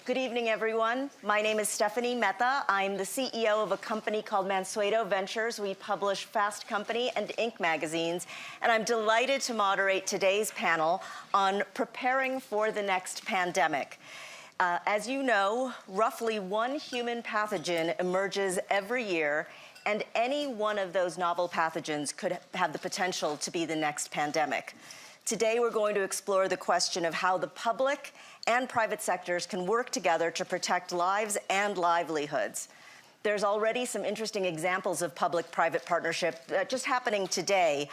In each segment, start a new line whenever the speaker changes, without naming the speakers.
Good evening, everyone. My name is Stephanie Mehta. I'm the CEO of a company called Mansueto Ventures. We publish Fast Company and Inc. magazines, and I'm delighted to moderate today's panel on preparing for the next pandemic. As you know, roughly one human pathogen emerges every year, and any one of those novel pathogens could have the potential to be the next pandemic. Today, we're going to explore the question of how the public and private sectors can work together to protect lives and livelihoods. There's already some interesting examples of public-private partnership just happening today.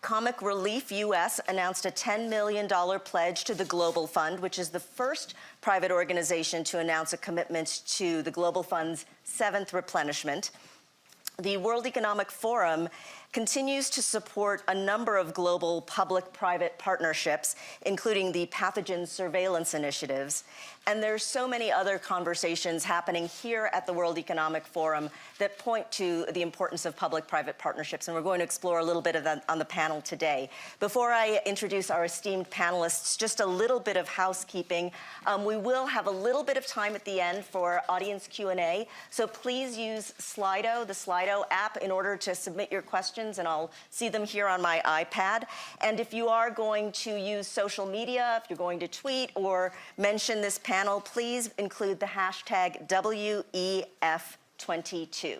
Comic Relief US announced a $10 million pledge to the Global Fund, which is the first private organization to announce a commitment to the Global Fund's 7th replenishment. The World Economic Forum continues to support a number of global public-private partnerships, including the pathogen surveillance initiatives. And there's so many other conversations happening here at the World Economic Forum that point to the importance of public-private partnerships, and we're going to explore a little bit of that on the panel today. Before I introduce our esteemed panelists, just a little bit of housekeeping. We will have a little bit of time at the end for audience Q&A, so please use Slido, the Slido app, in order to submit your questions, and I'll see them here on my iPad. And if you are going to use social media, if you're going to tweet or mention this panel, please include the hashtag WEF22.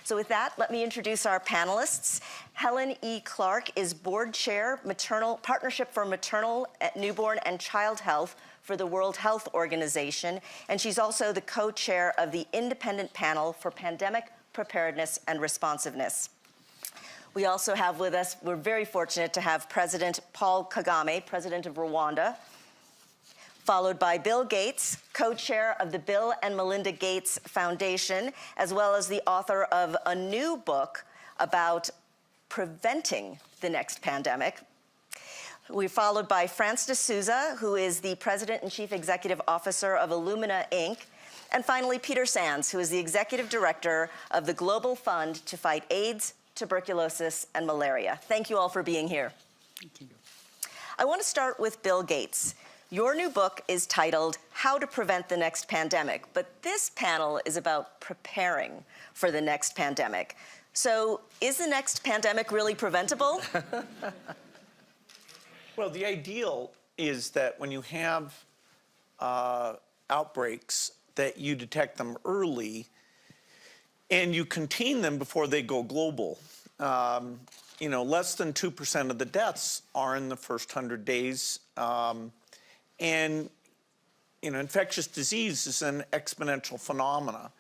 So with that, let me introduce our panelists. Helen E. Clark is Board Chair, Partnership for Maternal, Newborn, and Child Health for the World Health Organization, and she's also the co-chair of the Independent Panel for Pandemic Preparedness and Responsiveness. We also have with us, we're very fortunate to have President Paul Kagame, President of Rwanda, followed by Bill Gates, co-chair of the Bill and Melinda Gates Foundation, as well as the author of a new book about preventing the next pandemic. We're followed by France de Souza, who is the President and Chief Executive Officer of Illumina, Inc., and finally, Peter Sands, who is the Executive Director of the Global Fund to Fight AIDS, Tuberculosis, and Malaria. Thank you all for being here.
Thank you.
I want to start with Bill Gates. Your new book is titled How to Prevent the Next Pandemic, but this panel is about preparing for the next pandemic. So is the next pandemic really preventable?
Well, the ideal is that when you have outbreaks, that you detect them early and you contain them before they go global. You know, less than 2% of the deaths are in the first 100 days. And, you know, infectious disease is an exponential phenomena.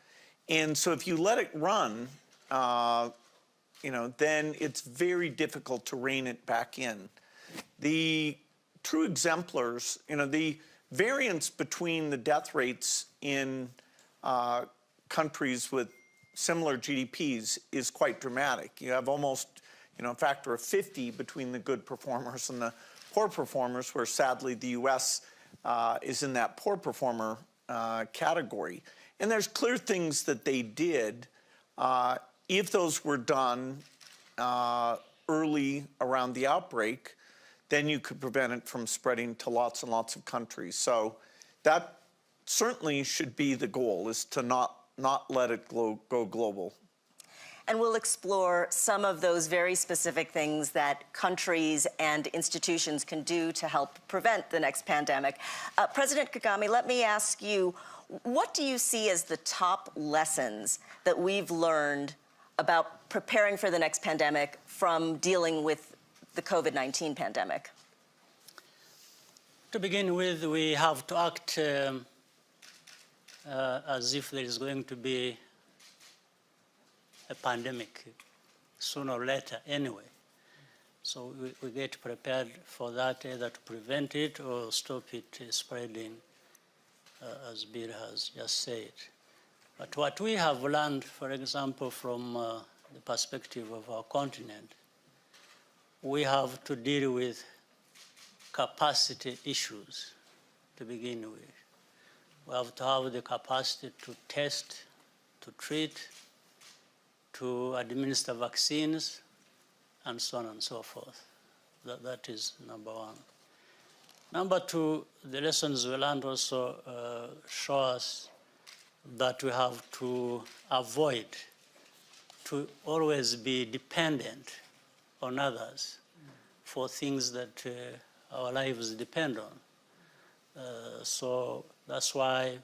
And so if you let it run, you know, then it's very difficult to rein it back in. The true exemplars, you know, the variance between the death rates in countries with similar GDPs is quite dramatic. You have almost, you know, a factor of 50 between the good performers and the poor performers, where sadly the US is in that poor performer category. And there's clear things that they did. If those were done early around the outbreak, then you could prevent it from spreading to lots and lots of countries. So that certainly should be the goal, is to not let it go global.
And we'll explore some of those very specific things that countries and institutions can do to help prevent the next pandemic. President Kagame, let me ask you, what do you see as the top lessons that we've learned about preparing for the next pandemic from dealing with the COVID-19 pandemic?
To begin with, we have to act as if there is going to be a pandemic sooner or later anyway. So we get prepared for that, either to prevent it or stop it spreading, as Bill has just said. But what we have learned, for example, from the perspective of our continent, we have to deal with capacity issues to begin with. We have to have the capacity to test, to treat, to administer vaccines, and so on and so forth. That is number one. Number two, the lessons we learned also show us that we have to avoid to always be dependent on others for things that our lives depend on. So that's why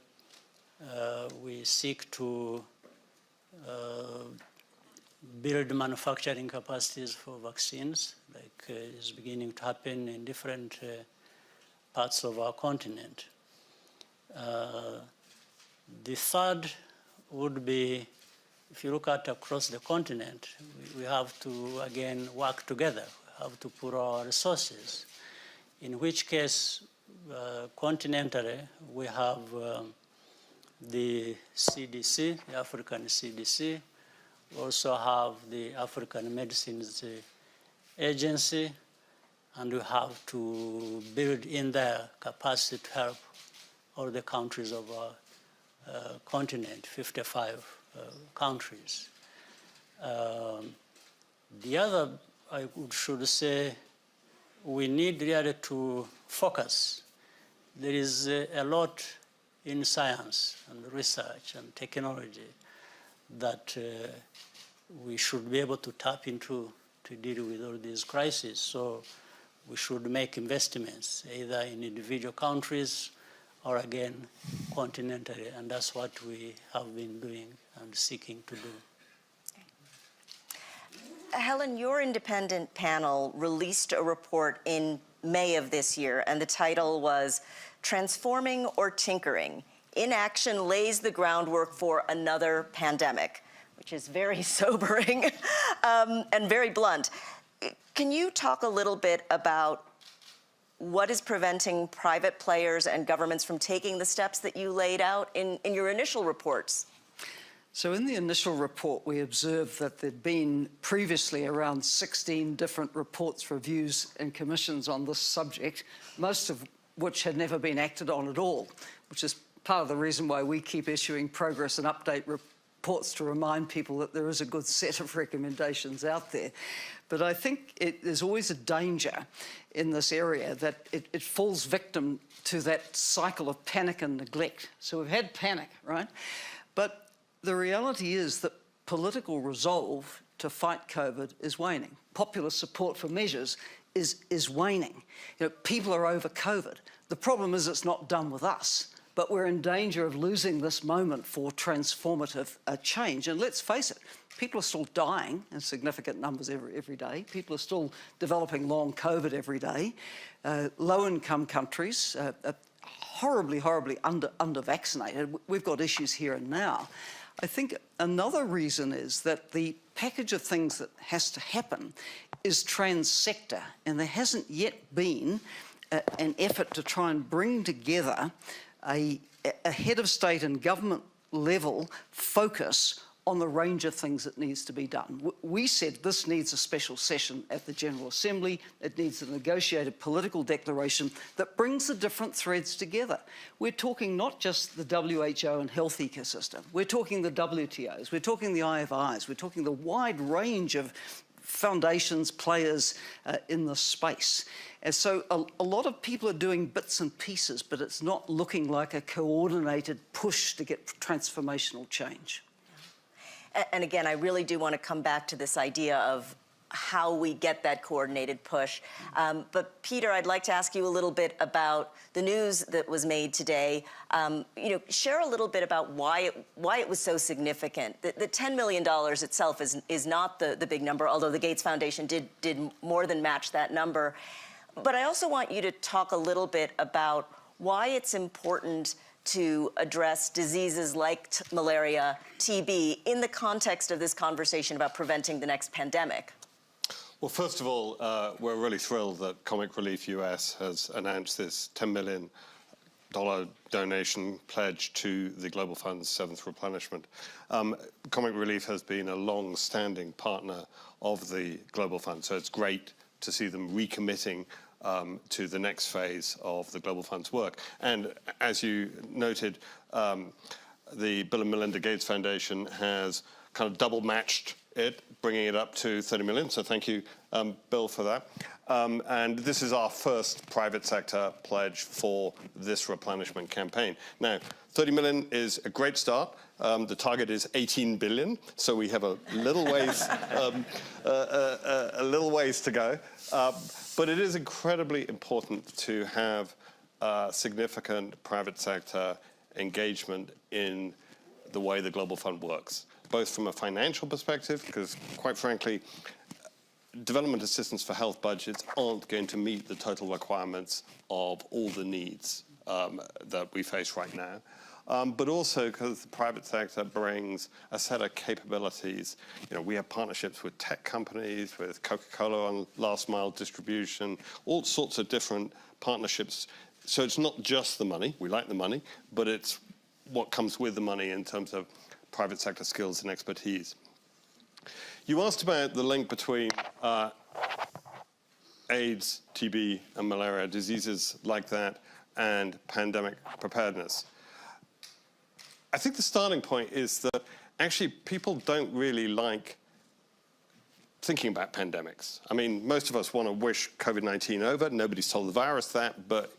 we seek to build manufacturing capacities for vaccines, like is beginning to happen in different parts of our continent. The third would be, if you look at across the continent, we have to, again, work together. We have to put our resources, in which case, continentally, we have the CDC, the African CDC. We also have the African Medicines Agency, and we have to build in their capacity to help all the countries of our continent, 55 countries. The other, I should say, we need really to focus. There is a lot in science and research and technology that we should be able to tap into to deal with all these crises. So we should make investments either in individual countries or again continentally, and that's what we have been doing and seeking to do.
Helen, your independent panel released a report in May of this year, and the title was Transforming or Tinkering? Inaction lays the groundwork for another pandemic, which is very sobering and very blunt. Can you talk a little bit about what is preventing private players and governments from taking the steps that you laid out in your initial reports?
So in the initial report, we observed that there'd been previously around 16 different reports, reviews, and commissions on this subject, most of which had never been acted on at all, which is part of the reason why we keep issuing progress and update reports to remind people that there is a good set of recommendations out there. But I think there's always a danger in this area that it falls victim to that cycle of panic and neglect. So we've had panic, right? But the reality is that political resolve to fight COVID is waning. Popular support for measures is waning. You know, people are over COVID. The problem is it's not done with us, but we're in danger of losing this moment for transformative change. And let's face it, people are still dying in significant numbers every day. People are still developing long COVID every day. Low-income countries are horribly under-vaccinated. We've got issues here and now. I think another reason is that the package of things that has to happen is trans-sector, and there hasn't yet been an effort to try and bring together a head of state and government level focus on the range of things that needs to be done. We said this needs a special session at the General Assembly. It needs a negotiated political declaration that brings the different threads together. We're talking not just the WHO and health ecosystem. We're talking the WTOs. We're talking the IFIs. We're talking the wide range of foundations, players in the space. And so a lot of people are doing bits and pieces, but it's not looking like a coordinated push to get transformational change.
And again, I really do want to come back to this idea of how we get that coordinated push. But Peter, I'd like to ask you a little bit about the news that was made today. Share a little bit about why it was so significant. The $10 million itself is not the big number, although the Gates Foundation did more than match that number. But I also want you to talk a little bit about why it's important to address diseases like malaria, TB, in the context of this conversation about preventing the next pandemic.
Well, first of all, we're really thrilled that Comic Relief US has announced this $10 million donation pledge to the Global Fund's 7th replenishment. Comic Relief has been a long-standing partner of the Global Fund, so it's great to see them recommitting to the next phase of the Global Fund's work. And as you noted, the Bill and Melinda Gates Foundation has kind of double matched it bringing it up to 30 million. So thank you, Bill, for that. And this is our first private sector pledge for this replenishment campaign. Now, 30 million is a great start. The target is 18 billion, so we have a little ways, a little ways to go. But it is incredibly important to have significant private sector engagement in the way the Global Fund works, both from a financial perspective, because quite frankly, development assistance for health budgets aren't going to meet the total requirements of all the needs that we face right now. But also because the private sector brings a set of capabilities. You know, we have partnerships with tech companies, with Coca-Cola on last mile distribution, all sorts of different partnerships. So it's not just the money, we like the money, but it's what comes with the money in terms of private sector skills and expertise. You asked about the link between AIDS, TB, and malaria, diseases like that, and pandemic preparedness. I think the starting point is that actually people don't really like thinking about pandemics. I mean, most of us want to wish COVID-19 over. Nobody's told the virus that, but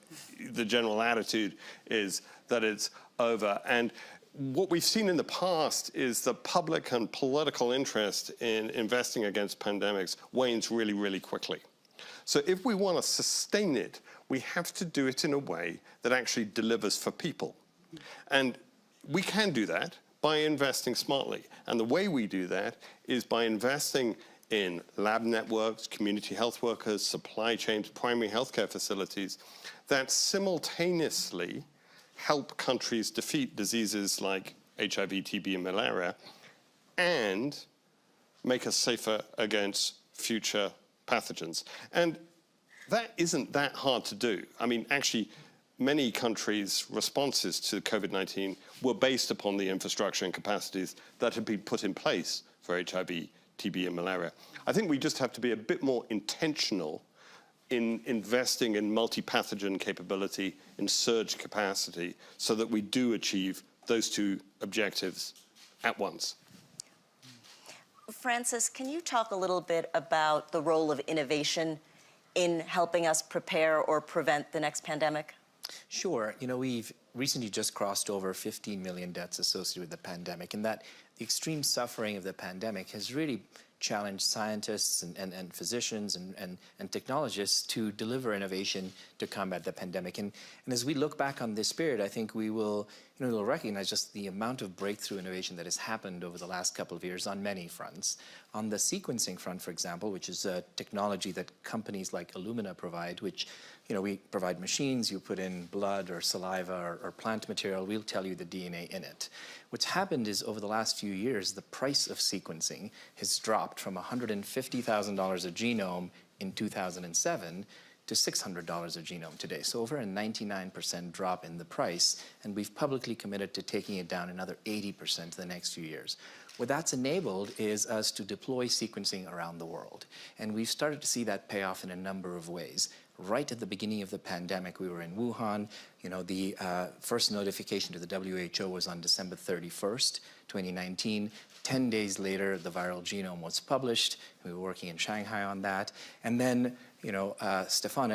the general attitude is that it's over. And what we've seen in the past is that public and political interest in investing against pandemics wanes really, really quickly. So if we want to sustain it, we have to do it in a way that actually delivers for people. And we can do that by investing smartly. And the way we do that is by investing in lab networks, community health workers, supply chains, primary healthcare facilities that simultaneously help countries defeat diseases like HIV, TB, and malaria, and make us safer against future pathogens. And that isn't that hard to do. I mean, actually, many countries' responses to COVID-19 were based upon the infrastructure and capacities that had been put in place for HIV, TB, and malaria. I think we just have to be a bit more intentional in investing in multi-pathogen capability, in surge capacity, so that we do achieve those two objectives at once.
Francis, can you talk a little bit about the role of innovation in helping us prepare or prevent the next pandemic?
Sure. You know, we've recently just crossed over 15 million deaths associated with the pandemic, and that the extreme suffering of the pandemic has really challenged scientists and physicians and technologists to deliver innovation to combat the pandemic. And as we look back on this period, I think we will, we'll recognize just the amount of breakthrough innovation that has happened over the last couple of years on many fronts. On the sequencing front, for example, which is a technology that companies like Illumina provide, which, we provide machines, you put in blood or saliva or plant material, we'll tell you the DNA in it. What's happened is over the last few years, the price of sequencing has dropped from $150,000 a genome in 2007 to $600 a genome today. So over a 99% drop in the price, and we've publicly committed to taking it down another 80% the next few years. What that's enabled is us to deploy sequencing around the world. And we've started to see that pay off in a number of ways. Right at the beginning of the pandemic, we were in Wuhan. The first notification to the WHO was on December 31st, 2019. 10 days later, the viral genome was published. We were working in Shanghai on that. And then, Stefan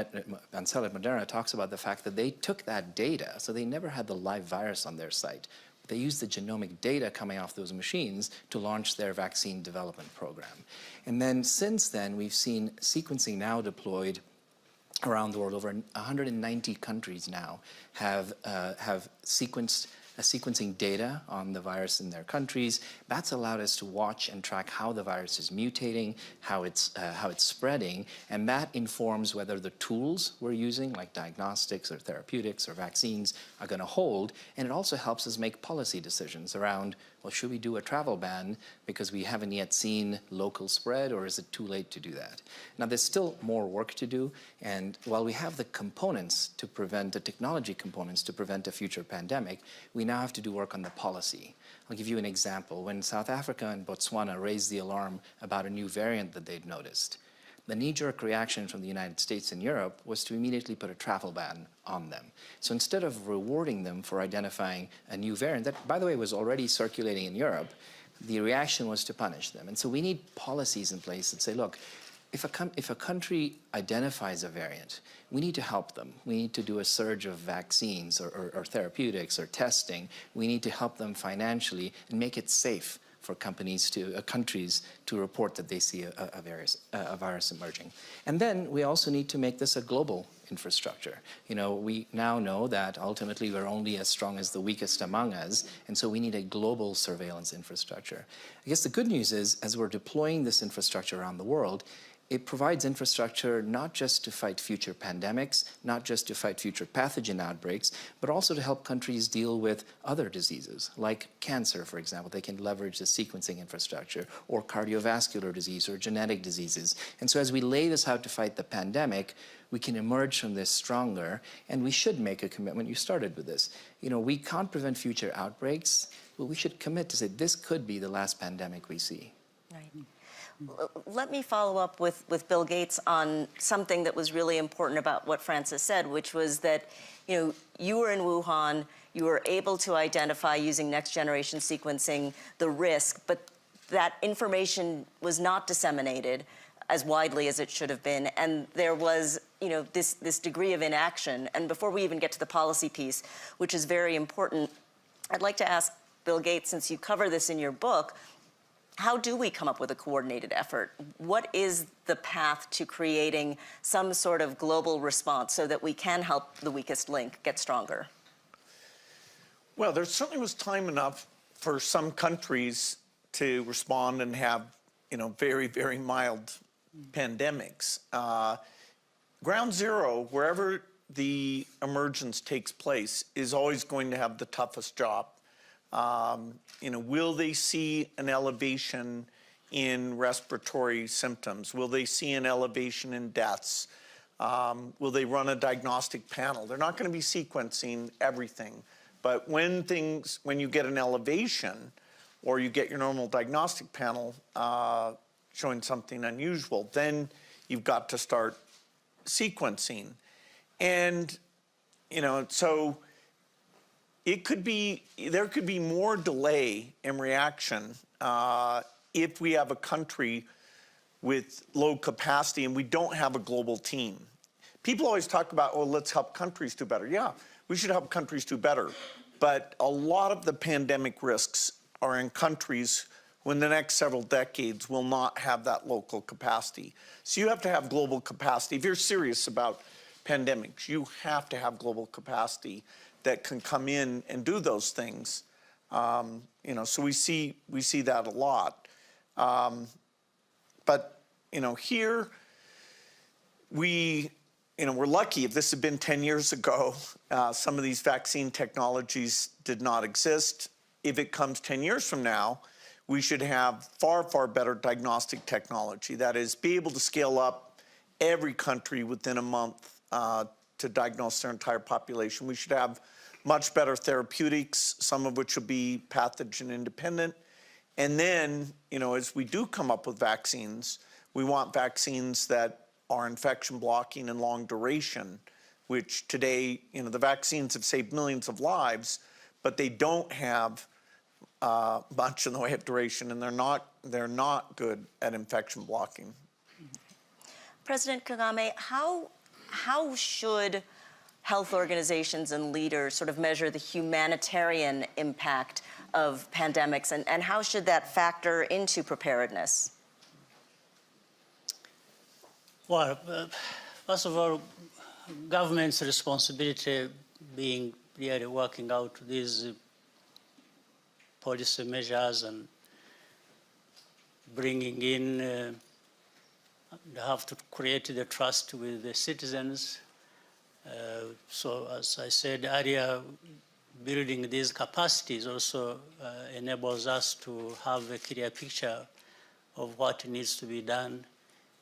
Bancel at Moderna talks about the fact that they took that data, so they never had the live virus on their site. They used the genomic data coming off those machines to launch their vaccine development program. And then since then, we've seen sequencing now deployed around the world. Over 190 countries now have sequencing data on the virus in their countries. That's allowed us to watch and track how the virus is mutating, how it's spreading, and that informs whether the tools we're using, like diagnostics or therapeutics or vaccines, are going to hold. And it also helps us make policy decisions around, well, should we do a travel ban because we haven't yet seen local spread, or is it too late to do that? Now, there's still more work to do, and while we have the components to prevent, the technology components to prevent a future pandemic, we now have to do work on the policy. I'll give you an example. When South Africa and Botswana raised the alarm about a new variant that they'd noticed, the knee-jerk reaction from the United States and Europe was to immediately put a travel ban on them. So instead of rewarding them for identifying a new variant that, by the way, was already circulating in Europe, the reaction was to punish them. And so we need policies in place that say, look, if a country identifies a variant, we need to help them. We need to do a surge of vaccines or therapeutics or testing. We need to help them financially and make it safe for countries to report that they see a virus emerging. And then we also need to make this a global infrastructure. You know, we now know that ultimately we're only as strong as the weakest among us, and so we need a global surveillance infrastructure. I guess the good news is, as we're deploying this infrastructure around the world, it provides infrastructure not just to fight future pandemics, not just to fight future pathogen outbreaks, but also to help countries deal with other diseases, like cancer, for example. They can leverage the sequencing infrastructure, or cardiovascular disease, or genetic diseases. And so as we lay this out to fight the pandemic, we can emerge from this stronger, and we should make a commitment. You started with this. You know, we can't prevent future outbreaks, but we should commit to say this could be the last pandemic we see.
Right. Let me follow up with Bill Gates on something that was really important about what Francis said, which was that, you know, you were in Wuhan, you were able to identify using next generation sequencing the risk, but that information was not disseminated as widely as it should have been, and there was, you know, this degree of inaction. And before we even get to the policy piece, which is very important, I'd like to ask Bill Gates, since you cover this in your book, how do we come up with a coordinated effort? What is the path to creating some sort of global response so that we can help the weakest link get stronger?
Well, there certainly was time enough for some countries to respond and have, you know, very, very mild pandemics. Ground zero, wherever the emergence takes place, is always going to have the toughest job. You know, will they see an elevation in respiratory symptoms? Will they see an elevation in deaths? Will they run a diagnostic panel? They're not going to be sequencing everything. But when you get an elevation, or you get your normal diagnostic panel showing something unusual, then you've got to start sequencing. And, you know, so there could be more delay in reaction if we have a country with low capacity and we don't have a global team. People always talk about, oh, let's help countries do better. Yeah, we should help countries do better. But a lot of the pandemic risks are in countries who in the next several decades will not have that local capacity. So you have to have global capacity. If you're serious about pandemics, you have to have global capacity that can come in and do those things. You know, so we see that a lot. But, you know, here we're lucky. If this had been 10 years ago, some of these vaccine technologies did not exist. If it comes 10 years from now, we should have far, far better diagnostic technology. That is, be able to scale up every country within a month to diagnose their entire population. We should have much better therapeutics, some of which will be pathogen independent. And then, you know, as we do come up with vaccines, we want vaccines that are infection blocking and long duration, which today, you know, the vaccines have saved millions of lives, but they don't have much in the way of duration, and they're not good at infection blocking.
President Kagame, how should health organizations and leaders sort of measure the humanitarian impact of pandemics, and how should that factor into preparedness?
Well, first of all, government's responsibility being really working out these policy measures and bringing in, they have to create the trust with the citizens. So as I said earlier, building these capacities also enables us to have a clear picture of what needs to be done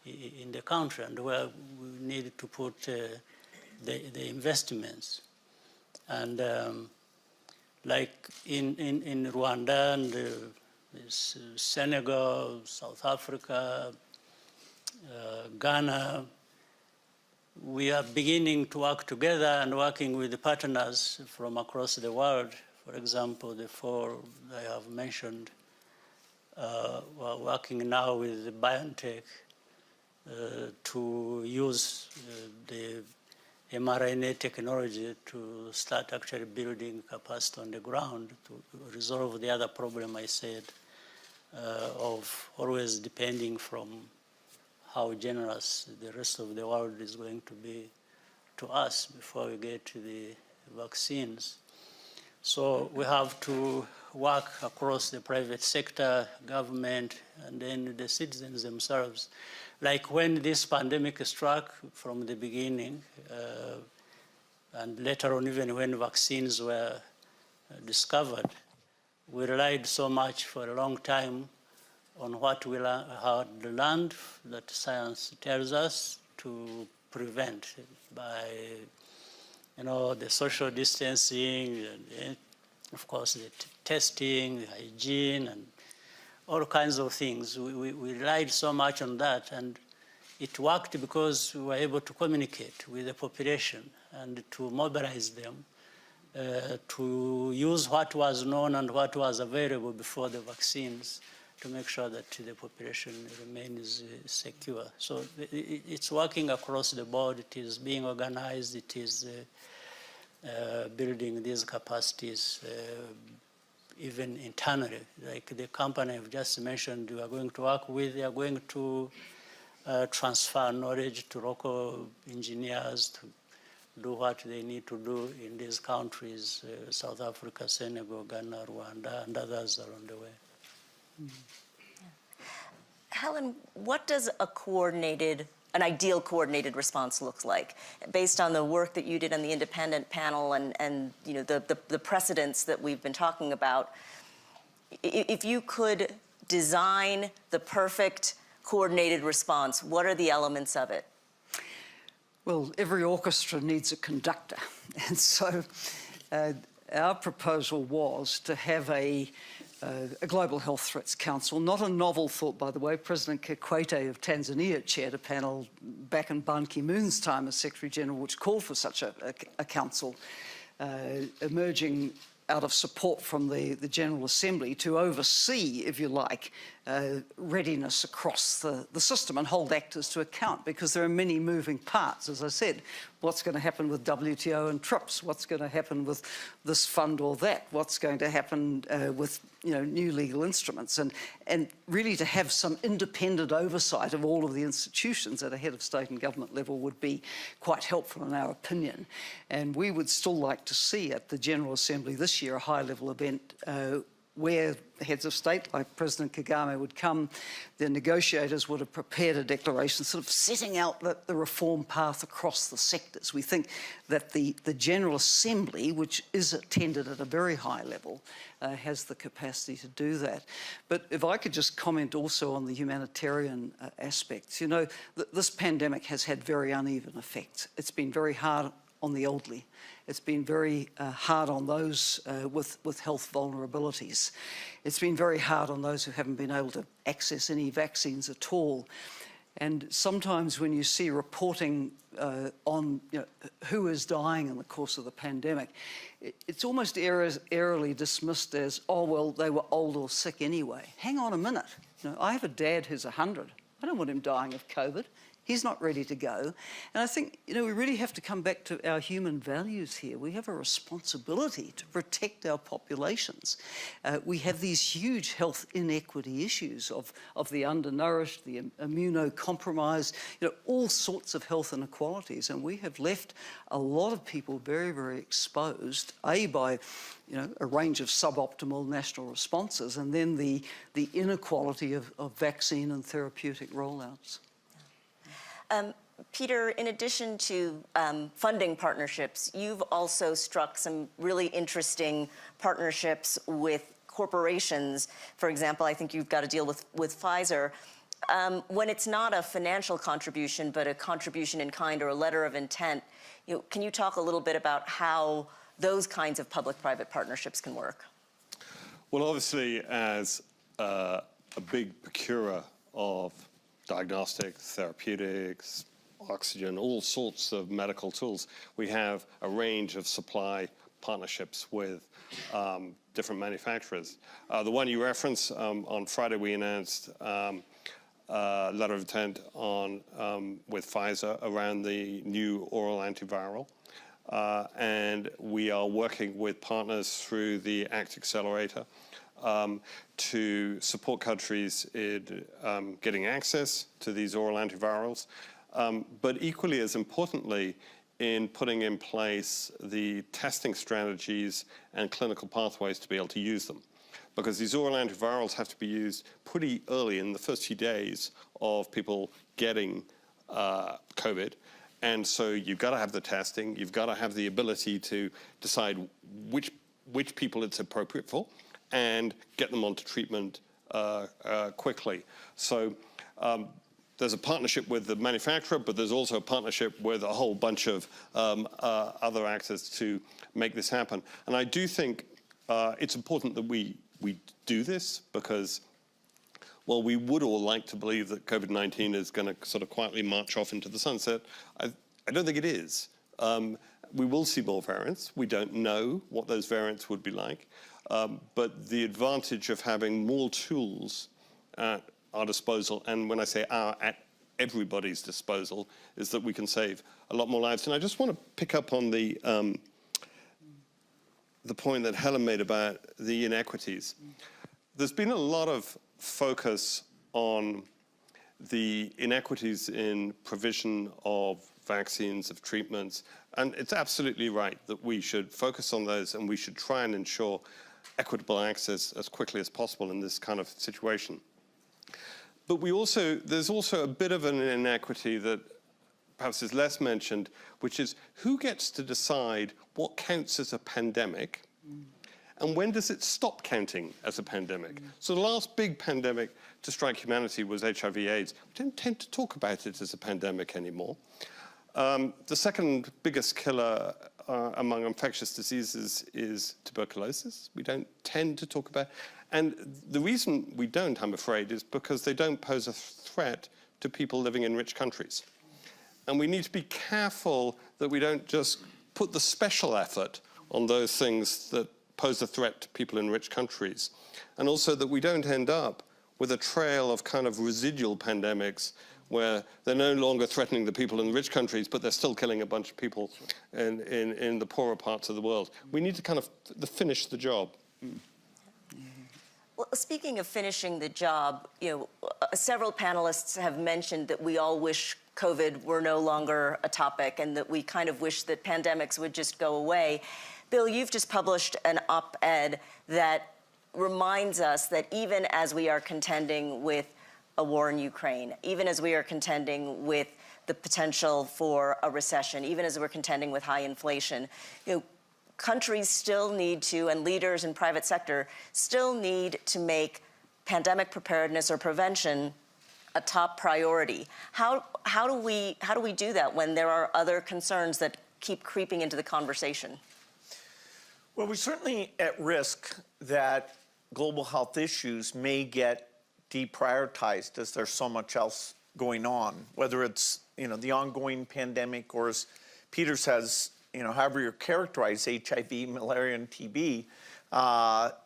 in the country and where we need to put the investments. And like in Rwanda and Senegal, South Africa, Ghana, we are beginning to work together and working with the partners from across the world. For example, the four I have mentioned we're working now with BioNTech to use the mRNA technology to start actually building capacity on the ground to resolve the other problem I said of always depending from how generous the rest of the world is going to be to us before we get to the vaccines. So we have to work across the private sector, government, and then the citizens themselves. Like when this pandemic struck from the beginning, and later on even when vaccines were discovered, we relied so much for a long time on what we had learned that science tells us to prevent by, the social distancing, and of course the testing, the hygiene, and all kinds of things. We relied so much on that, and it worked because we were able to communicate with the population and to mobilize them to use what was known and what was available before the vaccines to make sure that the population remains secure. So it's working across the board. It is being organized. It is building these capacities even internally. Like the company I've just mentioned we are going to work with, they are going to transfer knowledge to local engineers to do what they need to do in these countries, South Africa, Senegal, Ghana, Rwanda, and others along the way.
Helen, what does an ideal coordinated response look like? Based on the work that you did on the independent panel and the precedents that we've been talking about, if you could design the perfect coordinated response, what are the elements of it?
Well, every orchestra needs a conductor. And so our proposal was to have a Global Health Threats Council, not a novel thought, by the way. President Kikwete of Tanzania chaired a panel back in Ban Ki-moon's time as Secretary General, which called for such a council, emerging out of support from the General Assembly to oversee, if you like, readiness across the system and hold actors to account, because there are many moving parts. As I said, what's going to happen with WTO and TRIPS? What's going to happen with this fund or that? What's going to happen with new legal instruments? And really to have some independent oversight of all of the institutions at a head of state and government level would be quite helpful in our opinion. And we would still like to see at the General Assembly this year a high-level event where heads of state like President Kagame would come, the negotiators would have prepared a declaration sort of setting out the reform path across the sectors. We think that the General Assembly, which is attended at a very high level, has the capacity to do that. But if I could just comment also on the humanitarian aspects. This pandemic has had very uneven effects. It's been very hard on the elderly. It's been very hard on those with health vulnerabilities. It's been very hard on those who haven't been able to access any vaccines at all. And sometimes when you see reporting on who is dying in the course of the pandemic, it's almost airily dismissed as, oh, well, they were old or sick anyway. Hang on a minute. I have a dad who's 100. I don't want him dying of COVID. He's not ready to go. And I think, we really have to come back to our human values here. We have a responsibility to protect our populations. We have these huge health inequity issues of the undernourished, the immunocompromised, all sorts of health inequalities. And we have left a lot of people very, very exposed, by a range of suboptimal national responses, and then the inequality of vaccine and therapeutic rollouts.
Peter, in addition to funding partnerships, you've also struck some really interesting partnerships with corporations. For example, I think you've got a deal with Pfizer. When it's not a financial contribution, but a contribution in kind or a letter of intent, can you talk a little bit about how those kinds of public-private partnerships can work?
Well, obviously, as a big procurer of diagnostics, therapeutics, oxygen, all sorts of medical tools, we have a range of supply partnerships with different manufacturers. The one you reference, on Friday we announced a letter of intent with Pfizer around the new oral antiviral. And we are working with partners through the ACT Accelerator to support countries in getting access to these oral antivirals, but equally as importantly, in putting in place the testing strategies and clinical pathways to be able to use them. Because these oral antivirals have to be used pretty early in the first few days of people getting COVID. And so you've got to have the testing, you've got to have the ability to decide which people it's appropriate for and get them onto treatment quickly. So there's a partnership with the manufacturer, but there's also a partnership with a whole bunch of other actors to make this happen. And I do think it's important that we do this because, well, we would all like to believe that COVID-19 is going to sort of quietly march off into the sunset. I don't think it is. We will see more variants. We don't know what those variants would be like. But the advantage of having more tools at our disposal, and when I say at everybody's disposal, is that we can save a lot more lives. And I just want to pick up on the point that Helen made about the inequities. There's been a lot of focus on the inequities in provision of vaccines, of treatments, and it's absolutely right that we should focus on those and we should try and ensure equitable access as quickly as possible in this kind of situation. But there's also a bit of an inequity that perhaps is less mentioned, which is who gets to decide what counts as a pandemic and when does it stop counting as a pandemic? So the last big pandemic to strike humanity was HIV/AIDS. We don't tend to talk about it as a pandemic anymore. The second biggest killer among infectious diseases is tuberculosis. We don't tend to talk about it. And the reason we don't, I'm afraid, is because they don't pose a threat to people living in rich countries. And we need to be careful that we don't just put the special effort on those things that pose a threat to people in rich countries. And also that we don't end up with a trail of kind of residual pandemics where they're no longer threatening the people in the rich countries, but they're still killing a bunch of people in the poorer parts of the world. We need to kind of finish the job.
Well, speaking of finishing the job, several panelists have mentioned that we all wish COVID were no longer a topic and that we kind of wish that pandemics would just go away. Bill, you've just published an op-ed that reminds us that even as we are contending with a war in Ukraine, even as we are contending with the potential for a recession, even as we're contending with high inflation, countries still need to, and leaders in private sector still need to make pandemic preparedness or prevention a top priority. How do we do that when there are other concerns that keep creeping into the conversation?
Well, we're certainly at risk that global health issues may get deprioritized as there's so much else going on, whether it's the ongoing pandemic or, as Peter says, however you characterize HIV, malaria, and TB,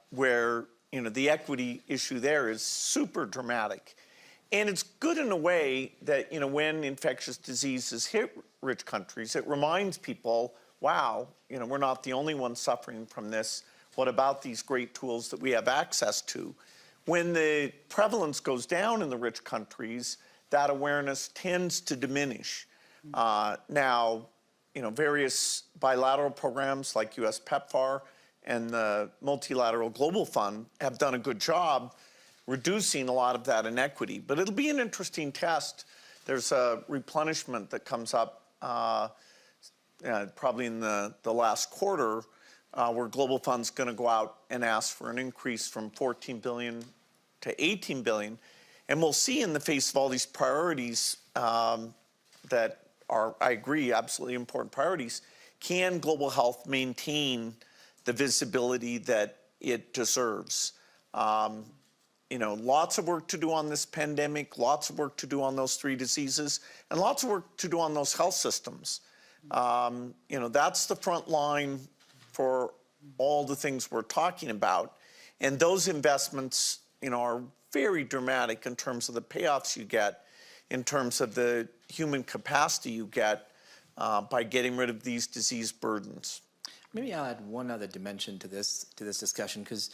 where the equity issue there is super dramatic. And it's good in a way that when infectious diseases hit rich countries, it reminds people, wow, we're not the only ones suffering from this. What about these great tools that we have access to? When the prevalence goes down in the rich countries, that awareness tends to diminish. Now, various bilateral programs like US PEPFAR and the Multilateral Global Fund have done a good job reducing a lot of that inequity. But it'll be an interesting test. There's a replenishment that comes up probably in the last quarter where Global Fund's going to go out and ask for an increase from $14 billion to $18 billion. And we'll see in the face of all these priorities that are, I agree, absolutely important priorities, can global health maintain the visibility that it deserves? Lots of work to do on this pandemic, lots of work to do on those three diseases, and lots of work to do on those health systems. That's the front line for all the things we're talking about. And those investments, are very dramatic in terms of the payoffs you get, in terms of the human capacity you get by getting rid of these disease burdens.
Maybe I'll add one other dimension to this discussion, because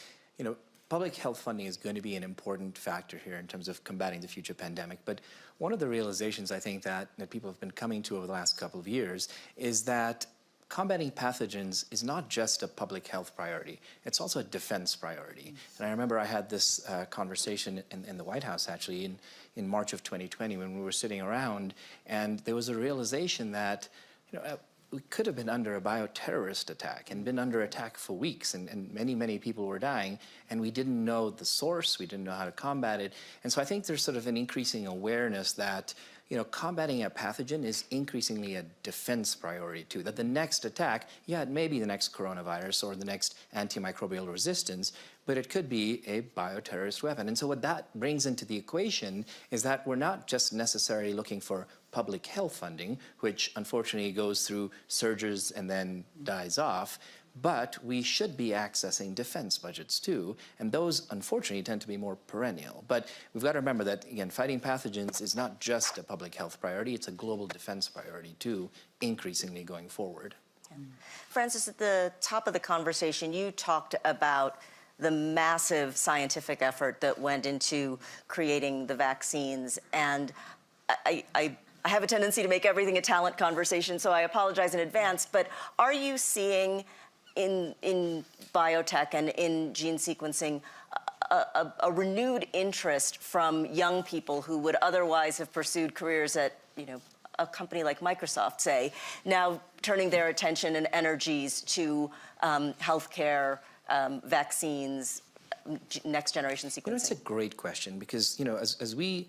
public health funding is going to be an important factor here in terms of combating the future pandemic. But one of the realizations I think that people have been coming to over the last couple of years is that combating pathogens is not just a public health priority, it's also a defense priority. And I remember I had this conversation in the White House actually in March of 2020 when we were sitting around, and there was a realization that we could have been under a bioterrorist attack and been under attack for weeks, and many, many people were dying, and we didn't know the source, we didn't know how to combat it. And so I think there's sort of an increasing awareness that combating a pathogen is increasingly a defense priority too, that the next attack, it may be the next coronavirus or the next antimicrobial resistance, but it could be a bioterrorist weapon. And so what that brings into the equation is that we're not just necessarily looking for public health funding, which unfortunately goes through surges and then dies off, but we should be accessing defense budgets too, and those unfortunately tend to be more perennial. But we've got to remember that, again, fighting pathogens is not just a public health priority, it's a global defense priority too, increasingly going forward.
Francis, at the top of the conversation, you talked about the massive scientific effort that went into creating the vaccines, and I have a tendency to make everything a talent conversation, so I apologize in advance, but are you seeing in biotech and in gene sequencing a renewed interest from young people who would otherwise have pursued careers at, a company like Microsoft, say, now turning their attention and energies to healthcare, vaccines, next generation sequencing?
It's a great question because, as we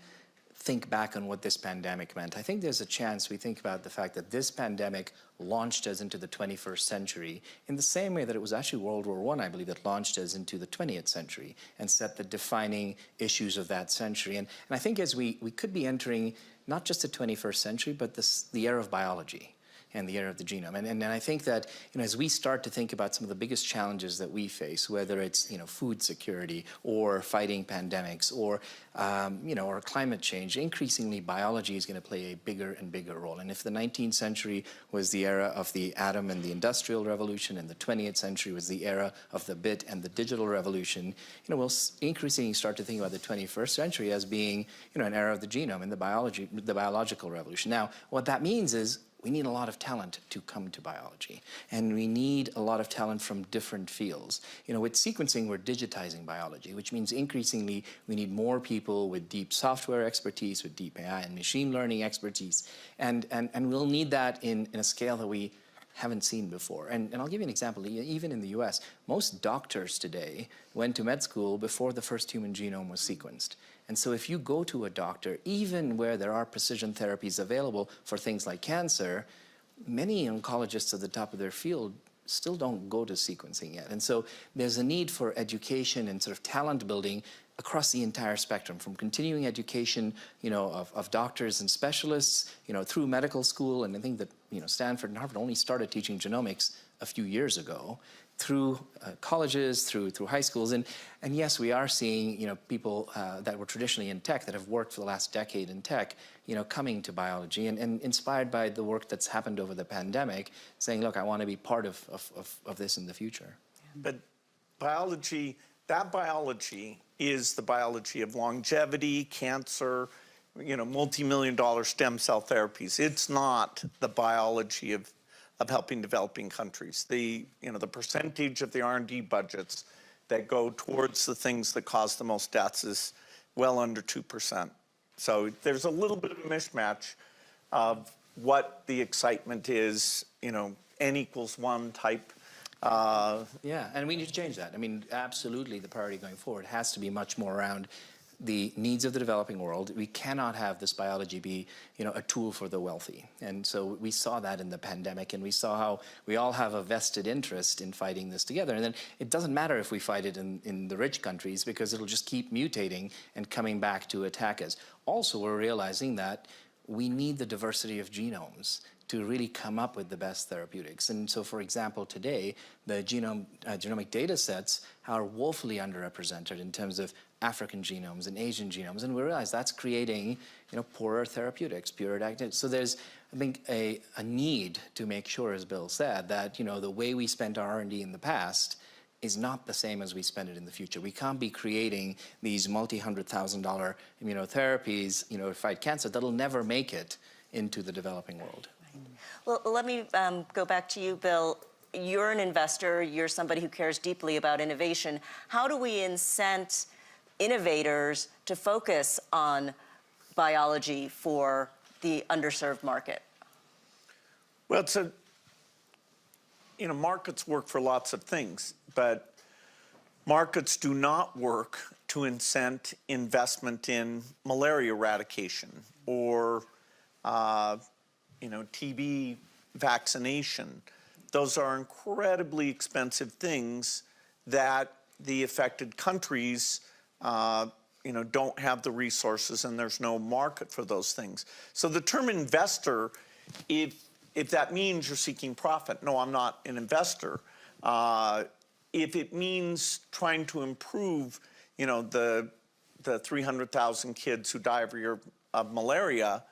think back on what this pandemic meant, I think there's a chance we think about the fact that this pandemic launched us into the 21st century in the same way that it was actually World War I believe, that launched us into the 20th century and set the defining issues of that century. And I think as we could be entering not just the 21st century, but the era of biology and the era of the genome. And I think that as we start to think about some of the biggest challenges that we face, whether it's food security or fighting pandemics or or climate change, increasingly biology is going to play a bigger and bigger role. And if the 19th century was the era of the atom and the industrial revolution, and the 20th century was the era of the bit and the digital revolution, we'll increasingly start to think about the 21st century as being an era of the genome and the biological revolution. Now, what that means is we need a lot of talent to come to biology, and we need a lot of talent from different fields. With sequencing, we're digitizing biology, which means increasingly we need more people with deep software expertise, with deep AI and machine learning expertise, and we'll need that in a scale that we haven't seen before. And I'll give you an example. Even in the US, most doctors today went to med school before the first human genome was sequenced. And so if you go to a doctor, even where there are precision therapies available for things like cancer, many oncologists at the top of their field still don't go to sequencing yet. And so there's a need for education and sort of talent building across the entire spectrum, from continuing education, of doctors and specialists, through medical school. And I think that, Stanford and Harvard only started teaching genomics a few years ago, through colleges, through high schools. And yes, we are seeing, people that were traditionally in tech, that have worked for the last decade in tech, coming to biology and inspired by the work that's happened over the pandemic, saying, look, I want to be part of this in the future.
But that biology is the biology of longevity, cancer, multi-million-dollar stem cell therapies. It's not the biology of helping developing countries. The percentage of the R&D budgets that go towards the things that cause the most deaths is well under 2%. So there's a little bit of a mismatch of what the excitement is, N=1 type.
Yeah, and we need to change that. I mean, absolutely the priority going forward has to be much more around the needs of the developing world. We cannot have this biology be, a tool for the wealthy. And so we saw that in the pandemic, and we saw how we all have a vested interest in fighting this together. And then it doesn't matter if we fight it in the rich countries, because it'll just keep mutating and coming back to attack us. Also, we're realizing that we need the diversity of genomes to really come up with the best therapeutics. And so, for example, today, the genomic data sets are woefully underrepresented in terms of African genomes and Asian genomes, and we realize that's creating, poorer therapeutics, poorer diagnostics. So there's, I think, a need to make sure, as Bill said, that, the way we spent our R&D in the past is not the same as we spend it in the future. We can't be creating these multi-$100,000 immunotherapies, to fight cancer that'll never make it into the developing world.
Well, let me go back to you, Bill. You're an investor. You're somebody who cares deeply about innovation. How do we incent innovators to focus on biology for the underserved market?
Well, markets work for lots of things, but markets do not work to incent investment in malaria eradication or TB vaccination. Those are incredibly expensive things that the affected countries, don't have the resources, and there's no market for those things. So the term investor, if that means you're seeking profit, no, I'm not an investor. If it means trying to improve, the 300,000 kids who die every year of malaria,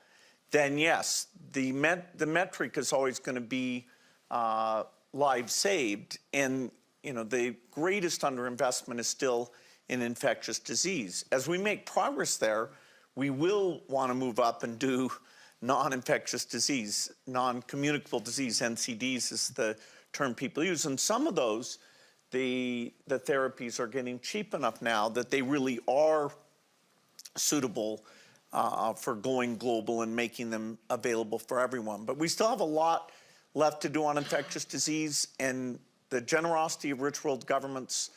then yes, the metric is always going to be lives saved. And, the greatest underinvestment is still in infectious disease. As we make progress there, we will want to move up and do non-infectious disease, non-communicable disease, NCDs is the term people use. And some of those, the therapies are getting cheap enough now that they really are suitable for going global and making them available for everyone. But we still have a lot left to do on infectious disease, and the generosity of rich world governments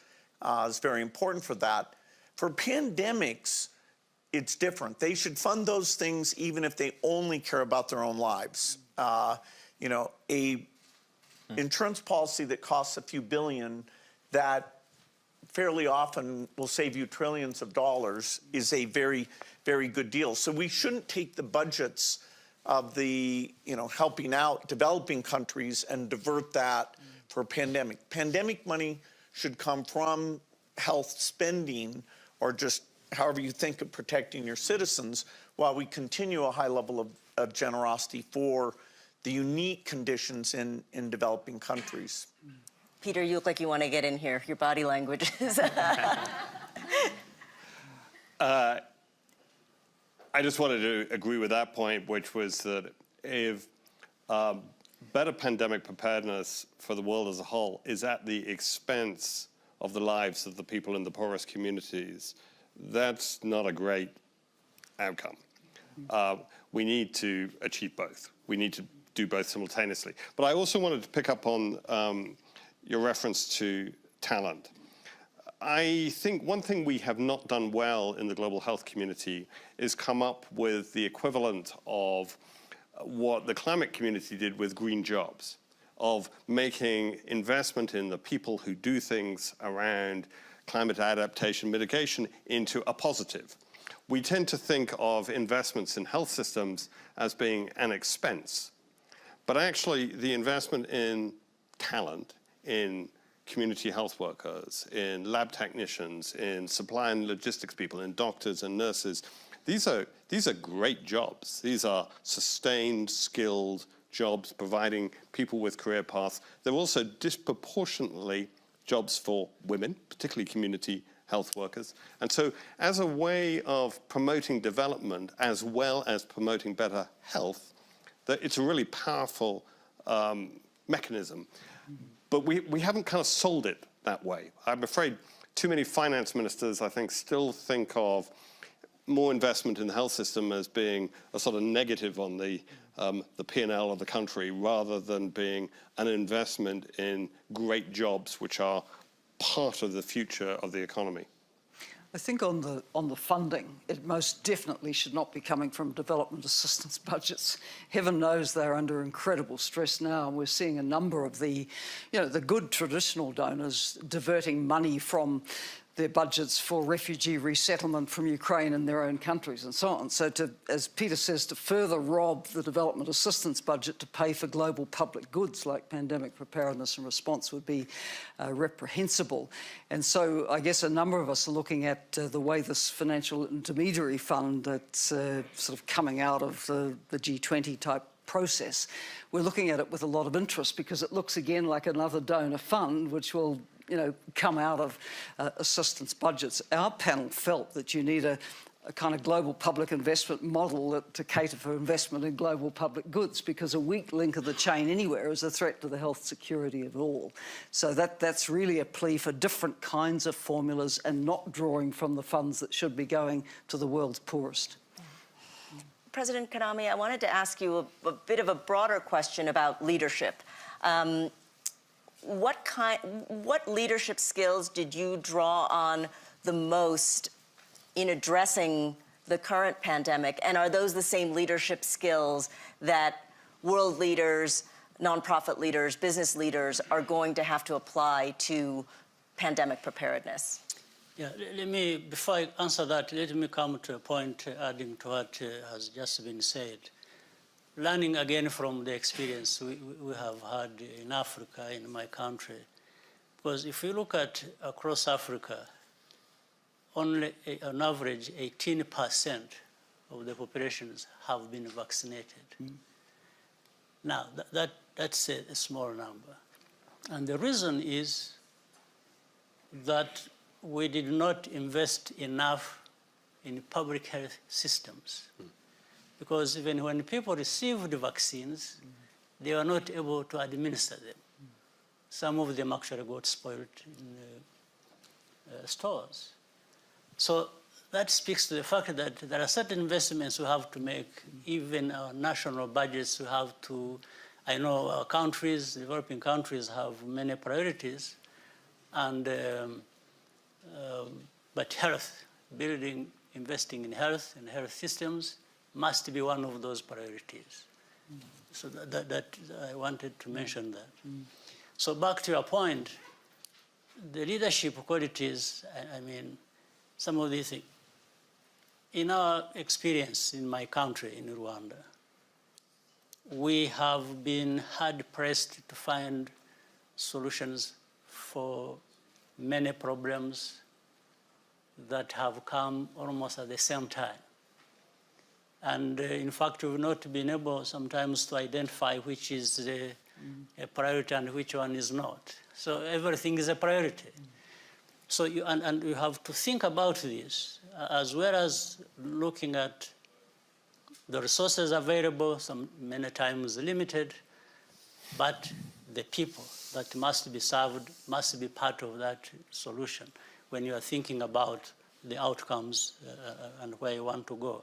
is very important for that. For pandemics, it's different. They should fund those things even if they only care about their own lives. A insurance policy that costs a few billion that fairly often will save you trillions of dollars is a very, very good deal. So we shouldn't take the budgets of the, helping out developing countries and divert that for a pandemic. Pandemic money should come from health spending, or just however you think of protecting your citizens, while we continue a high level of generosity for the unique conditions in developing countries.
Peter, you look like you want to get in here. Your body language is...
I just wanted to agree with that point, which was that if better pandemic preparedness for the world as a whole is at the expense of the lives of the people in the poorest communities, that's not a great outcome. We need to achieve both. We need to do both simultaneously. But I also wanted to pick up on your reference to talent. I think one thing we have not done well in the global health community is come up with the equivalent of what the climate community did with green jobs, of making investment in the people who do things around climate adaptation mitigation into a positive. We tend to think of investments in health systems as being an expense, but actually the investment in talent, in community health workers, in lab technicians, in supply and logistics people, in doctors and nurses, these are great jobs. These are sustained, skilled jobs providing people with career paths. They're also disproportionately jobs for women, particularly community health workers. And so as a way of promoting development as well as promoting better health, that it's a really powerful mechanism. But we haven't kind of sold it that way. I'm afraid too many finance ministers, I think, still think of more investment in the health system as being a sort of negative on the P&L of the country, rather than being an investment in great jobs, which are part of the future of the economy.
I think on the funding, it most definitely should not be coming from development assistance budgets. Heaven knows they're under incredible stress now, and we're seeing a number of the good traditional donors diverting money from their budgets for refugee resettlement from Ukraine in their own countries and so on. So to, as Peter says, to further rob the development assistance budget to pay for global public goods like pandemic preparedness and response would be reprehensible. And so I guess a number of us are looking at the way this financial intermediary fund that's sort of coming out of the G20 type process, we're looking at it with a lot of interest because it looks again like another donor fund which will come out of assistance budgets. Our panel felt that you need a kind of global public investment model to cater for investment in global public goods, because a weak link of the chain anywhere is a threat to the health security of all. So that's really a plea for different kinds of formulas and not drawing from the funds that should be going to the world's poorest.
President Kaname, I wanted to ask you a bit of a broader question about leadership. What leadership skills did you draw on the most in addressing the current pandemic? And are those the same leadership skills that world leaders, nonprofit leaders, business leaders are going to have to apply to pandemic preparedness?
Yeah, before I answer that, let me come to a point adding to what has just been said. Learning again from the experience we have had in Africa, in my country. Because if you look at across Africa, only on average 18% of the populations have been vaccinated. Now, that's a small number. And the reason is that we did not invest enough in public health systems. Because even when people received the vaccines, they were not able to administer them. Some of them actually got spoiled in stores. So that speaks to the fact that there are certain investments we have to make, even our national budgets we have to. I know our countries, developing countries, have many priorities, and but health, investing in health and health systems must be one of those priorities. So that I wanted to mention that. So back to your point, the leadership qualities, I mean, some of these things. In our experience in my country, in Rwanda, we have been hard-pressed to find solutions for many problems that have come almost at the same time. And in fact, we've not been able sometimes to identify which is a priority and which one is not. So everything is a priority. So you have to think about this, as well as looking at the resources available, many times limited, but the people that must be served must be part of that solution when you are thinking about the outcomes and where you want to go.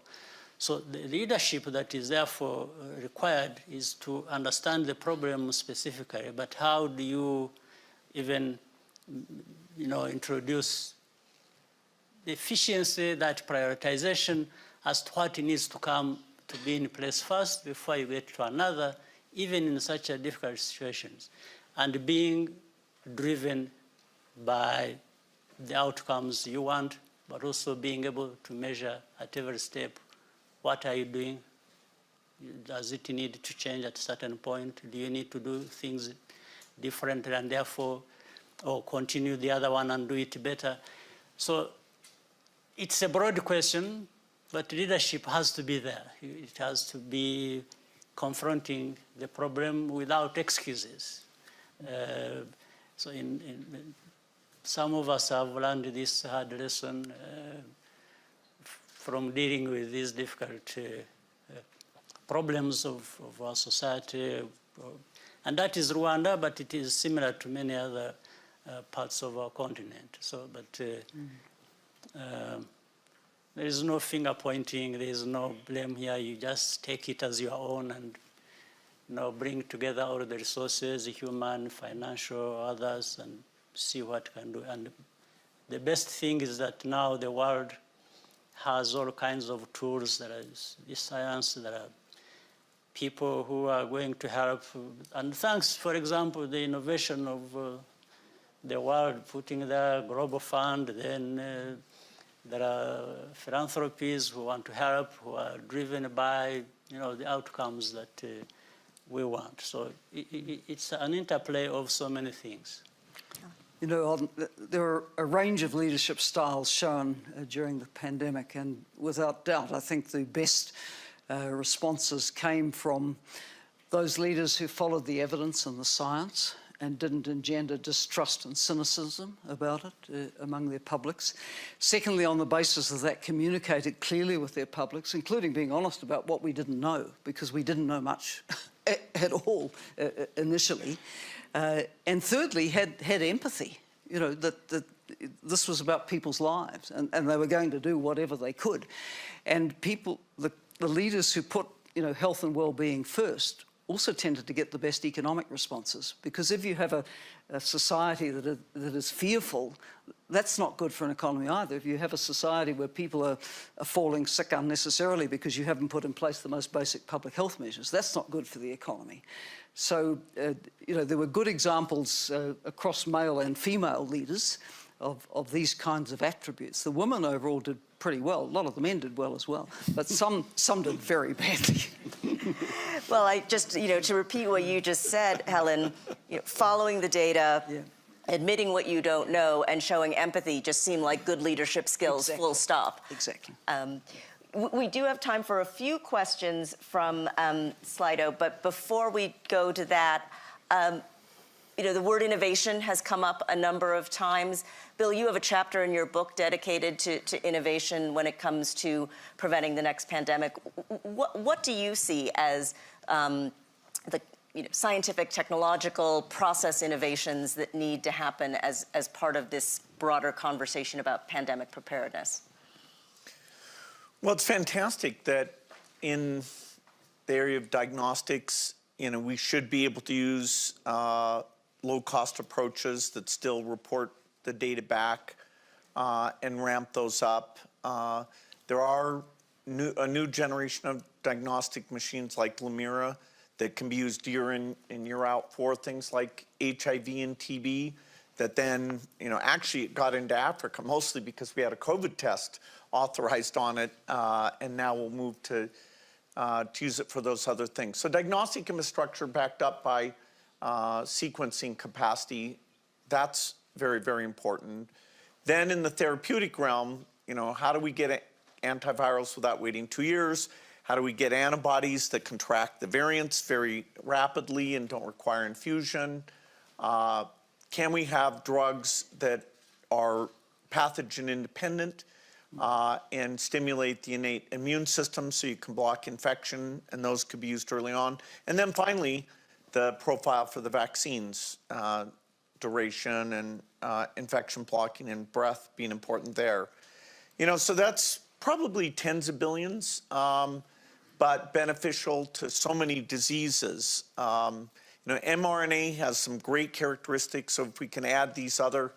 So the leadership that is therefore required is to understand the problem specifically, but how do you even introduce the efficiency, that prioritization as to what needs to come to be in place first before you get to another, even in such a difficult situations, and being driven by the outcomes you want, but also being able to measure at every step, what are you doing? Does it need to change at a certain point? Do you need to do things differently and therefore, or continue the other one and do it better? So it's a broad question, but leadership has to be there. It has to be confronting the problem without excuses. So some of us have learned this hard lesson from dealing with these difficult problems of our society. And that is Rwanda, but it is similar to many other parts of our continent. So, but there is no finger pointing, there is no blame here. You just take it as your own and bring together all the resources, human, financial, others, and see what can do. And the best thing is that now the world has all kinds of tools. There is science, there are people who are going to help. And thanks, for example, the innovation of the world putting their global fund, then there are philanthropies who want to help, who are driven by the outcomes that we want. So it's an interplay of so many things.
There are a range of leadership styles shown during the pandemic, and without doubt, I think the best responses came from those leaders who followed the evidence and the science and didn't engender distrust and cynicism about it among their publics. Secondly, on the basis of that, communicated clearly with their publics, including being honest about what we didn't know, because we didn't know much at all initially. And thirdly, had empathy, that this was about people's lives, and they were going to do whatever they could. And the leaders who put health and well-being first also tended to get the best economic responses, because if you have a society that is fearful, that's not good for an economy either. If you have a society where people are falling sick unnecessarily because you haven't put in place the most basic public health measures, that's not good for the economy. So, there were good examples across male and female leaders of these kinds of attributes. The women overall did pretty well. A lot of the men did well as well, but some did very badly.
Well, I just, to repeat what you just said, Helen, following the data, admitting what you don't know, and showing empathy just seem like good leadership skills,
Exactly.
full stop.
Exactly.
We do have time for a few questions from Slido, but before we go to that, the word innovation has come up a number of times. Bill, you have a chapter in your book dedicated to innovation when it comes to preventing the next pandemic. What do you see as the scientific, technological, process innovations that need to happen as part of this broader conversation about pandemic preparedness?
Well, it's fantastic that in the area of diagnostics, we should be able to use low-cost approaches that still report the data back and ramp those up. There are a new generation of diagnostic machines like Lumira that can be used year in and year out for things like HIV and TB that then, actually it got into Africa mostly because we had a COVID test authorized on it, and now we'll move to use it for those other things. So diagnostic infrastructure backed up by sequencing capacity, that's very, very important. Then in the therapeutic realm, how do we get antivirals without waiting 2 years? How do we get antibodies that can track the variants very rapidly and don't require infusion? Can we have drugs that are pathogen independent and stimulate the innate immune system so you can block infection, and those could be used early on. And then finally, the profile for the vaccines, duration and infection blocking and breath being important there. So that's probably tens of billions, but beneficial to so many diseases. mRNA has some great characteristics, so if we can add these other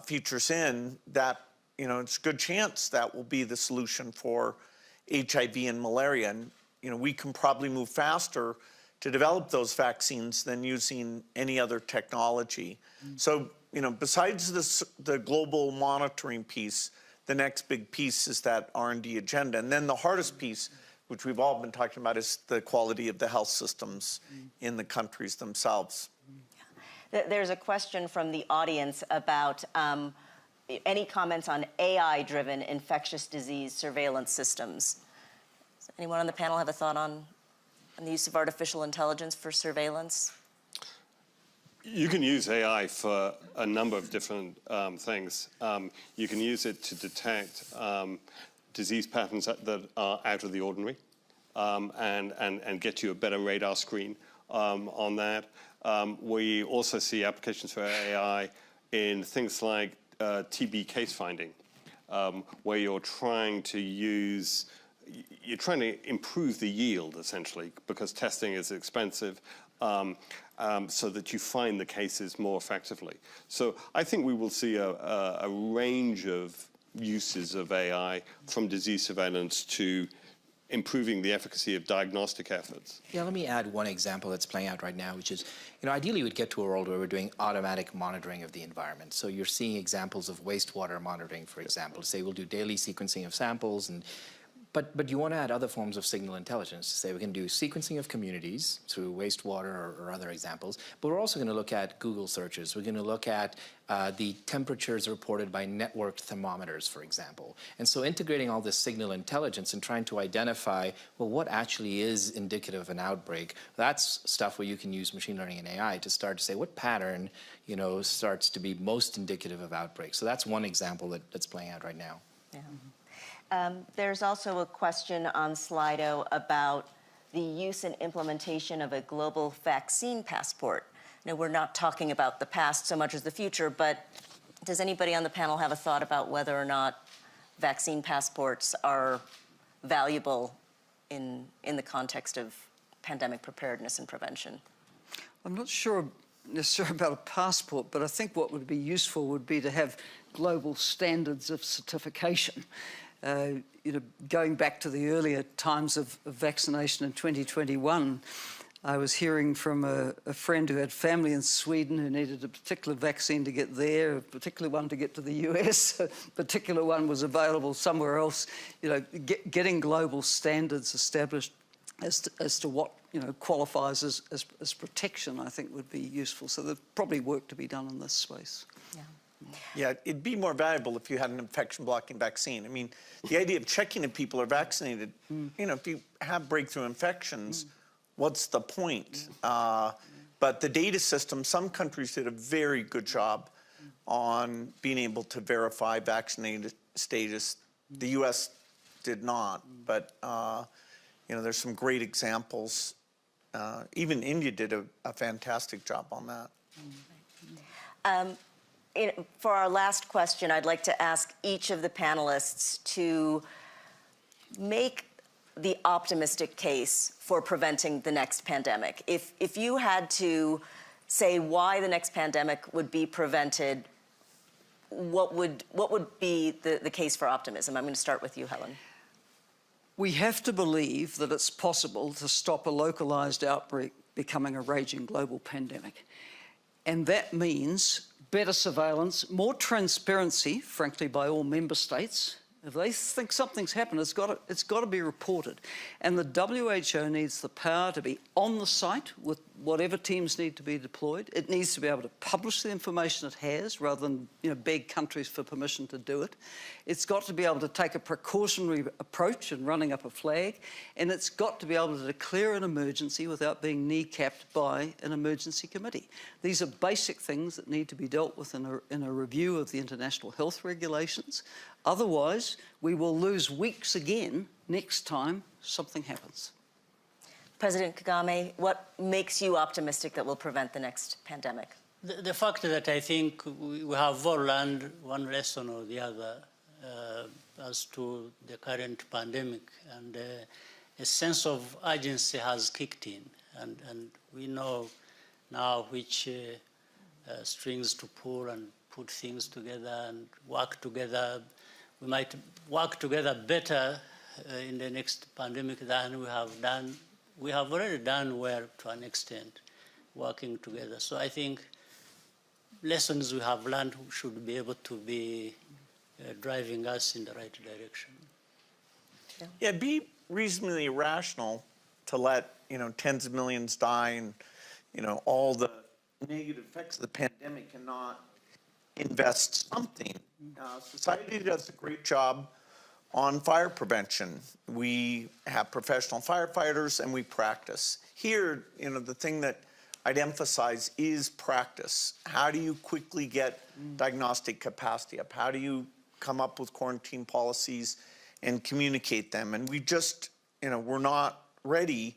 features in, that it's a good chance that will be the solution for HIV and malaria. And we can probably move faster to develop those vaccines than using any other technology. So, besides the global monitoring piece, the next big piece is that R&D agenda. And then the hardest piece, which we've all been talking about, is the quality of the health systems in the countries themselves.
There's a question from the audience about any comments on AI-driven infectious disease surveillance systems. Does anyone on the panel have a thought on the use of artificial intelligence for surveillance?
You can use AI for a number of different things. You can use it to detect disease patterns that are out of the ordinary and get you a better radar screen on that. We also see applications for AI in things like TB case finding, where you're trying to improve the yield, essentially, because testing is expensive, so that you find the cases more effectively. So I think we will see a range of uses of AI, from disease surveillance to improving the efficacy of diagnostic efforts.
Yeah, let me add one example that's playing out right now, which is, ideally we'd get to a world where we're doing automatic monitoring of the environment. So you're seeing examples of wastewater monitoring, for example. Say we'll do daily sequencing of samples, but you want to add other forms of signal intelligence. To say we can do sequencing of communities through wastewater or other examples, but we're also going to look at Google searches. We're going to look at the temperatures reported by networked thermometers, for example. And so integrating all this signal intelligence and trying to identify, well, what actually is indicative of an outbreak, that's stuff where you can use machine learning and AI to start to say what pattern, starts to be most indicative of outbreaks. So that's one example that's playing out right now.
Yeah. There's also a question on Slido about the use and implementation of a global vaccine passport. Now, we're not talking about the past so much as the future, but does anybody on the panel have a thought about whether or not vaccine passports are valuable in the context of pandemic preparedness and prevention?
I'm not sure necessarily about a passport, but I think what would be useful would be to have global standards of certification. Going back to the earlier times of vaccination in 2021, I was hearing from a friend who had family in Sweden who needed a particular vaccine to get there, a particular one to get to the US, a particular one was available somewhere else. Getting global standards established as to what qualifies as protection, I think, would be useful. So there's probably work to be done in this space.
Yeah.
Yeah, it'd be more valuable if you had an infection-blocking vaccine. I mean, the idea of checking if people are vaccinated, if you have breakthrough infections, what's the point? But the data system, some countries did a very good job on being able to verify vaccinated status. The U.S. did not, but there's some great examples. Even India did a fantastic job on that.
For our last question, I'd like to ask each of the panelists to make the optimistic case for preventing the next pandemic. If you had to say why the next pandemic would be prevented, what would be the case for optimism? I'm going to start with you, Helen.
We have to believe that it's possible to stop a localized outbreak becoming a raging global pandemic. And that means better surveillance, more transparency, frankly, by all member states. If they think something's happened, it's got to be reported. And the WHO needs the power to be on the site with whatever teams need to be deployed. It needs to be able to publish the information it has rather than beg countries for permission to do it. It's got to be able to take a precautionary approach in running up a flag. And it's got to be able to declare an emergency without being kneecapped by an emergency committee. These are basic things that need to be dealt with in a review of the international health regulations. Otherwise, we will lose weeks again next time something happens.
President Kagame, what makes you optimistic that we'll prevent the next pandemic?
The fact that I think we have all learned one lesson or the other as to the current pandemic, and a sense of urgency has kicked in, and we know now which strings to pull and put things together and work together. We might work together better in the next pandemic than we have done. We have already done well to an extent, working together. So I think lessons we have learned should be able to be driving us in the right direction.
Yeah, be reasonably rational to let tens of millions die and all the negative effects of the pandemic and not invest something. Society does a great job on fire prevention. We have professional firefighters and we practice. Here, the thing that I'd emphasize is practice. How do you quickly get diagnostic capacity up? How do you come up with quarantine policies and communicate them? And we just, we're not ready.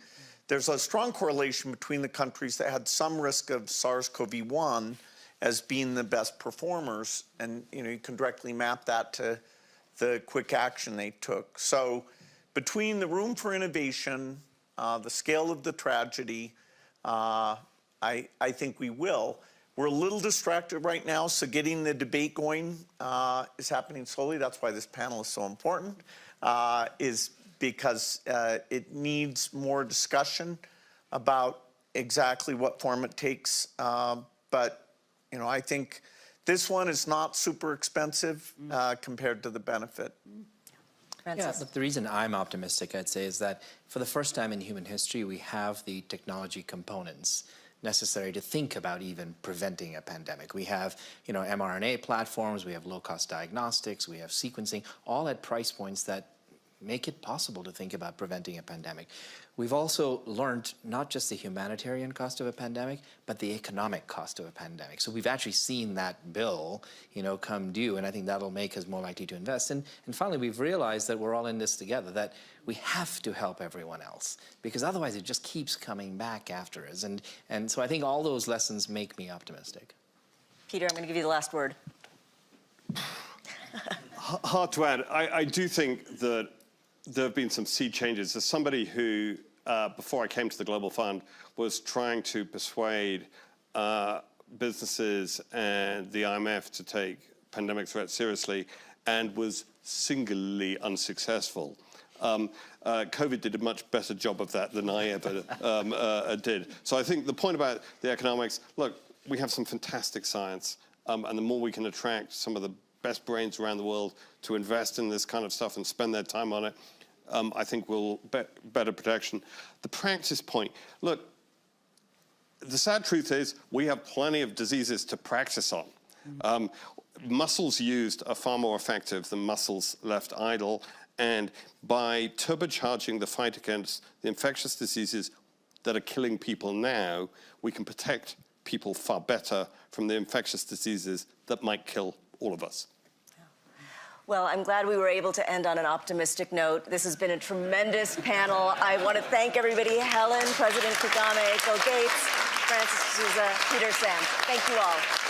There's a strong correlation between the countries that had some risk of SARS-CoV-1 as being the best performers, and you can directly map that to the quick action they took. So between the room for innovation, the scale of the tragedy, I think we will. We're a little distracted right now, so getting the debate going is happening slowly. That's why this panel is so important, is because it needs more discussion about exactly what form it takes. But, you know, I think this one is not super expensive compared to the benefit.
Yeah, but the reason I'm optimistic, I'd say, is that for the first time in human history, we have the technology components necessary to think about even preventing a pandemic. We have, you know, mRNA platforms, we have low-cost diagnostics, we have sequencing, all at price points that make it possible to think about preventing a pandemic. We've also learned not just the humanitarian cost of a pandemic, but the economic cost of a pandemic. So we've actually seen that bill, you know, come due, and I think that'll make us more likely to invest. And finally, we've realized that we're all in this together, that we have to help everyone else, because otherwise it just keeps coming back after us. And so I think all those lessons make me optimistic.
Peter, I'm going to give you the last word.
Hard to add. I do think that there have been some sea changes. As somebody who, before I came to the Global Fund, was trying to persuade businesses and the IMF to take pandemic threats seriously and was singularly unsuccessful. COVID did a much better job of that than I ever did. So I think the point about the economics, look, we have some fantastic science, and the more we can attract some of the best brains around the world to invest in this kind of stuff and spend their time on it, I think we'll better protection. The practice point, look, the sad truth is we have plenty of diseases to practice on. Muscles used are far more effective than muscles left idle, and by turbocharging the fight against the infectious diseases that are killing people now, we can protect people far better from the infectious diseases that might kill all of us.
Well, I'm glad we were able to end on an optimistic note. This has been a tremendous panel. I want to thank everybody, Helen, President Kagame, Bill Gates, Francis D'Souza, Peter Sands. Thank you all.